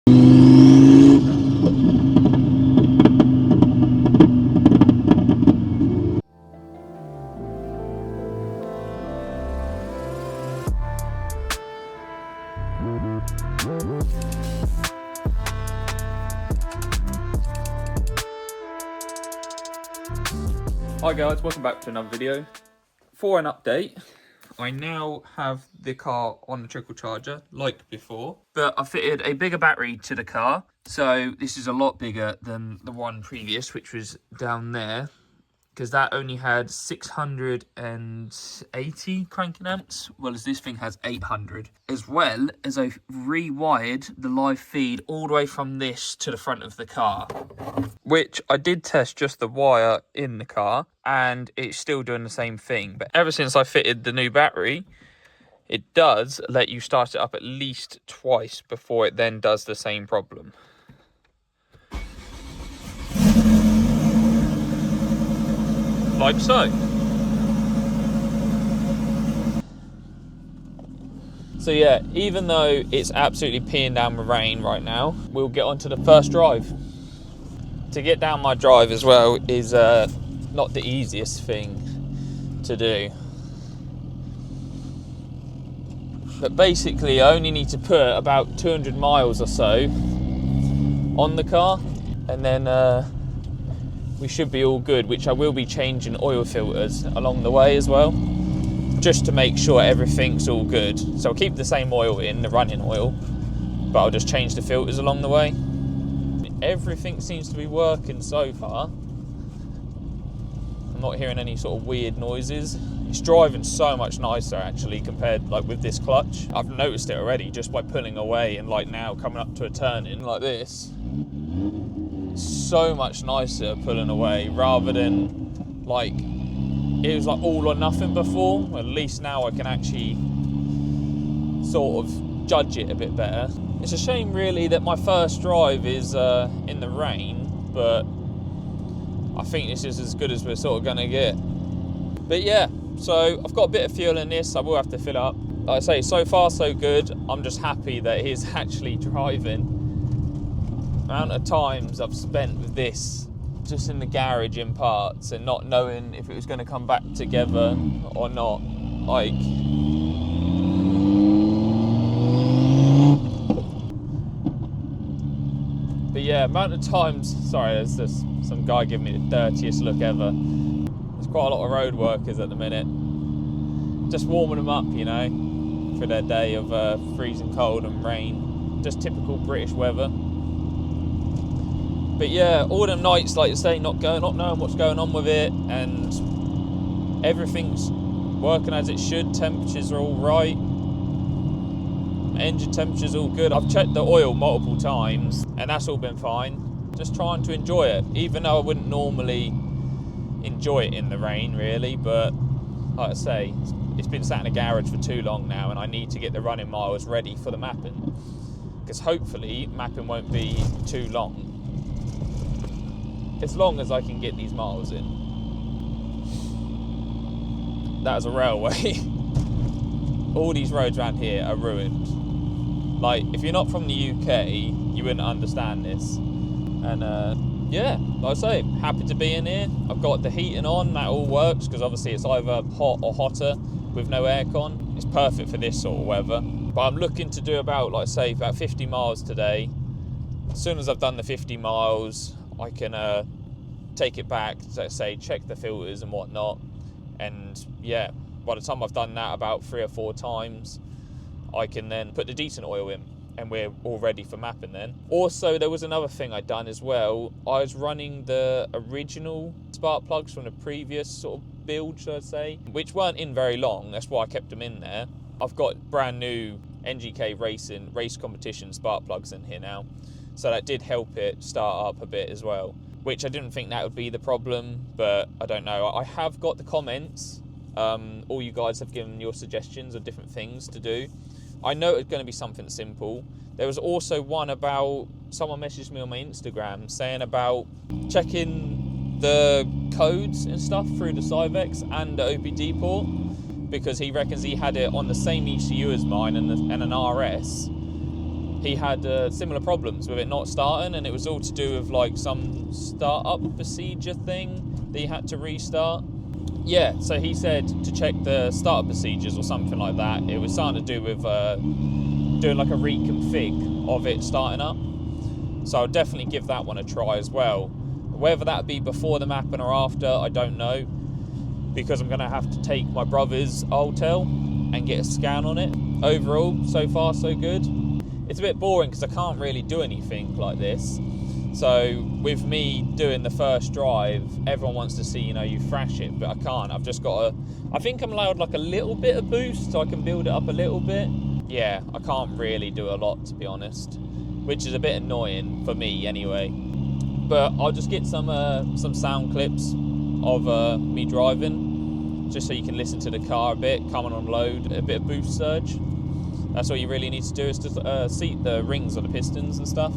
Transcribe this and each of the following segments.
Hi guys, welcome back to another video. For an update, I now have the car on the trickle charger like before, but I fitted a bigger battery to the car. So this is a lot bigger than the one previous, which was down there, because that only had 680 cranking amps, whereas this thing has 800. As well as I rewired the live feed all the way from this to the front of the car, which I did test just the wire in the car, and it's still doing the same thing. But ever since I fitted the new battery, it does let you start it up at least twice before it then does the same problem. Like so. So yeah, even though it's absolutely peeing down with rain right now, we'll get on to the first drive. To get down my drive as well is not the easiest thing to do. But basically I only need to put about 200 miles or so on the car, and then we should be all good, which I will be changing oil filters along the way as well, just to make sure everything's all good. So I'll keep the same oil in, the running oil, but I'll just change the filters along the way. Everything seems to be working so far. I'm not hearing any sort of weird noises. It's driving so much nicer actually compared like with this clutch. I've noticed it already just by pulling away and like now coming up to a turn-in like this. So much nicer pulling away rather than like it was like all or nothing before. Well, at least now I can actually sort of judge it a bit better. It's a shame really that my first drive is in the rain, but I think this is as good as we're sort of gonna get. But yeah, so I've got a bit of fuel in this, I will have to fill up. Like I say, so far so good. I'm just happy that it is actually driving. The amount of times I've spent with this just in the garage in parts and not knowing if it was going to come back together or not. Like, but yeah, amount of times, sorry, there's just some guy giving me the dirtiest look ever. There's quite a lot of road workers at the minute. Just warming them up, you know, for their day of freezing cold and rain. Just typical British weather. But yeah, all them nights, like you say, not knowing what's going on with it, and everything's working as it should. Temperatures are all right. Engine temperature's all good. I've checked the oil multiple times, and that's all been fine. Just trying to enjoy it, even though I wouldn't normally enjoy it in the rain, really. But like I say, it's been sat in a garage for too long now, and I need to get the running miles ready for the mapping, because hopefully mapping won't be too long. As long as I can get these miles in. That is a railway. All these roads around here are ruined. Like, if you're not from the UK, you wouldn't understand this. And yeah, like I say, happy to be in here. I've got the heating on, that all works, because obviously it's either hot or hotter with no aircon. It's perfect for this sort of weather. But I'm looking to do about, like I say, about 50 miles today. As soon as I've done the 50 miles, I can take it back, so say, check the filters and whatnot, and yeah, by the time I've done that about 3 or 4 times, I can then put the decent oil in, and we're all ready for mapping then. Also, there was another thing I'd done as well. I was running the original spark plugs from the previous sort of build, should I say, which weren't in very long, that's why I kept them in there. I've got brand new NGK Racing race competition spark plugs in here now. So that did help it start up a bit as well, which I didn't think that would be the problem, but I don't know. I have got the comments. All you guys have given your suggestions of different things to do. I know it's going to be something simple. There was also one about, someone messaged me on my Instagram saying about checking the codes and stuff through the Cyvex and the OBD port, because he reckons he had it on the same ECU as mine and an RS, he had similar problems with it not starting, and it was all to do with like some startup procedure thing that he had to restart. Yeah, so he said to check the startup procedures or something like that. It was something to do with doing like a reconfig of it starting up. So I'll definitely give that one a try as well. Whether that be before the mapping or after, I don't know, because I'm going to have to take my brother's Altel and get a scan on it. Overall, so far so good. It's a bit boring because I can't really do anything like this. So with me doing the first drive, everyone wants to see, you thrash it, but I can't. I've just got to, I think I'm allowed like a little bit of boost so I can build it up a little bit. Yeah, I can't really do a lot, to be honest, which is a bit annoying for me anyway. But I'll just get some sound clips of me driving, just so you can listen to the car a bit, coming on load, a bit of boost surge. That's all you really need to do, is to seat the rings on the pistons and stuff.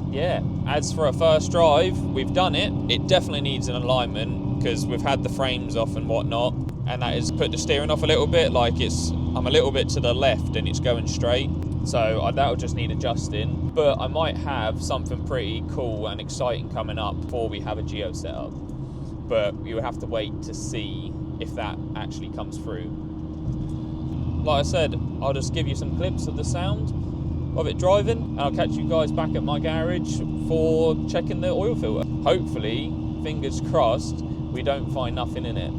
Yeah, as for a first drive, we've done it. It definitely needs an alignment because we've had the frames off and whatnot, and that has put the steering off a little bit. Like I'm a little bit to the left and it's going straight, so that'll just need adjusting. But I might have something pretty cool and exciting coming up before we have a geo set up. But you will have to wait to see if that actually comes through. Like I said, I'll just give you some clips of the sound of it driving, and I'll catch you guys back at my garage for checking the oil filter. Hopefully, fingers crossed, we don't find nothing in it.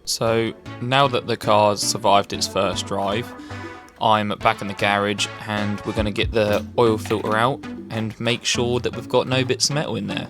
So now that the car's survived its first drive, I'm back in the garage and we're going to get the oil filter out and make sure that we've got no bits of metal in there.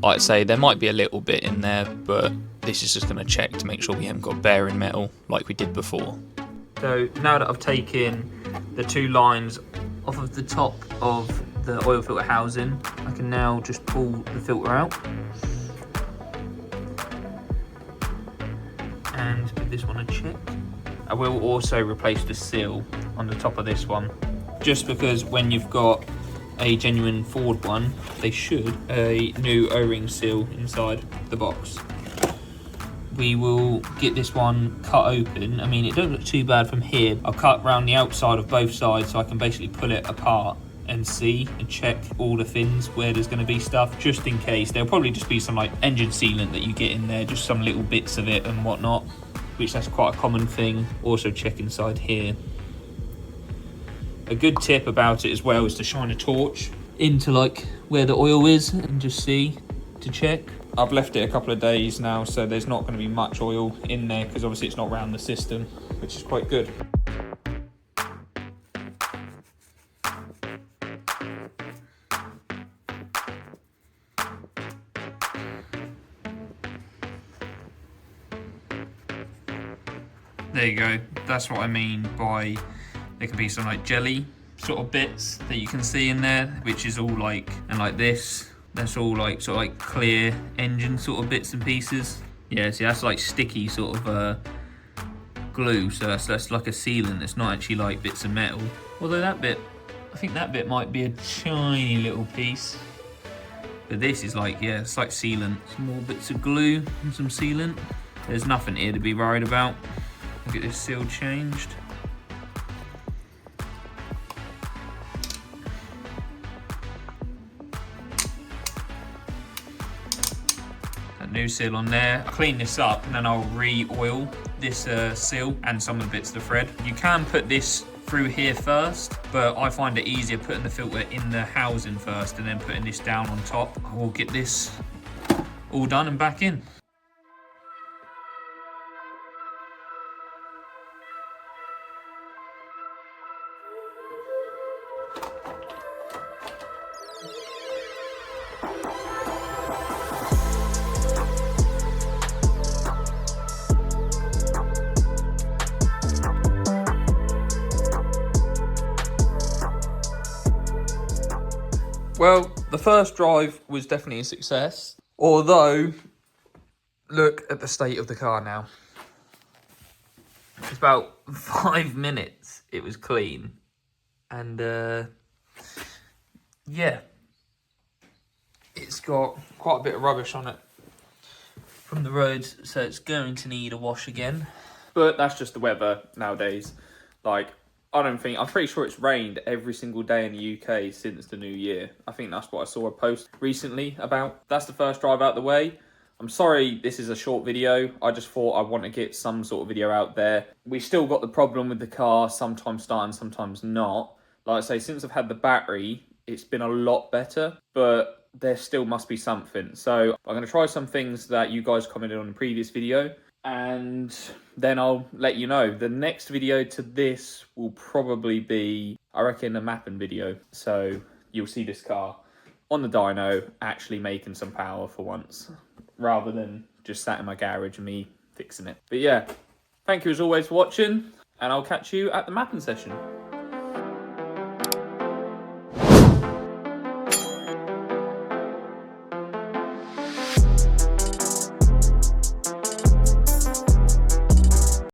Like I say, there might be a little bit in there, but this is just going to check to make sure we haven't got bearing metal like we did before. So now that I've taken the two lines off of the top of the oil filter housing, I can now just pull the filter out and give this one a check. I will also replace the seal on the top of this one, just because when you've got a genuine Ford one, they should a new O-ring seal inside the box. We will get this one cut open. I mean, it don't look too bad from here. I'll cut around the outside of both sides so I can basically pull it apart and see and check all the fins where there's going to be stuff, just in case. There'll probably just be some like engine sealant that you get in there, just some little bits of it and whatnot, which that's quite a common thing. Also check inside here. A good tip about it as well is to shine a torch into like where the oil is and just see to check. I've left it a couple of days now, so there's not going to be much oil in there because obviously it's not around the system, which is quite good. There you go, that's what I mean by there can be some like jelly sort of bits that you can see in there, which is all like, and like this, that's all like sort of like clear engine sort of bits and pieces. Yeah, see that's like sticky sort of glue, so that's like a sealant, it's not actually like bits of metal. Although that bit, I think that bit might be a tiny little piece. But this is like, yeah, it's like sealant. Some more bits of glue and some sealant. There's nothing here to be worried about. I'll get this seal changed. That new seal on there. I'll clean this up and then I'll re-oil this seal and some of the bits of the thread. You can put this through here first, but I find it easier putting the filter in the housing first and then putting this down on top. I will get this all done and back in. Well, the first drive was definitely a success. Although, look at the state of the car now. It's about 5 minutes it was clean. And, yeah. It's got quite a bit of rubbish on it from the roads, so it's going to need a wash again. But that's just the weather nowadays. Like, I'm pretty sure it's rained every single day in the UK since the new year. I think that's what I saw a post recently about. That's the first drive out the way. I'm sorry this is a short video. I just thought I want to get some sort of video out there. We still got the problem with the car, sometimes starting, sometimes not. Like I say, since I've had the battery, it's been a lot better, but there still must be something. So I'm going to try some things that you guys commented on in the previous video, and then I'll let you know. The next video to this will probably be, I reckon, a mapping video. So you'll see this car on the dyno actually making some power for once, rather than just sat in my garage and me fixing it. But yeah, thank you as always for watching, and I'll catch you at the mapping session.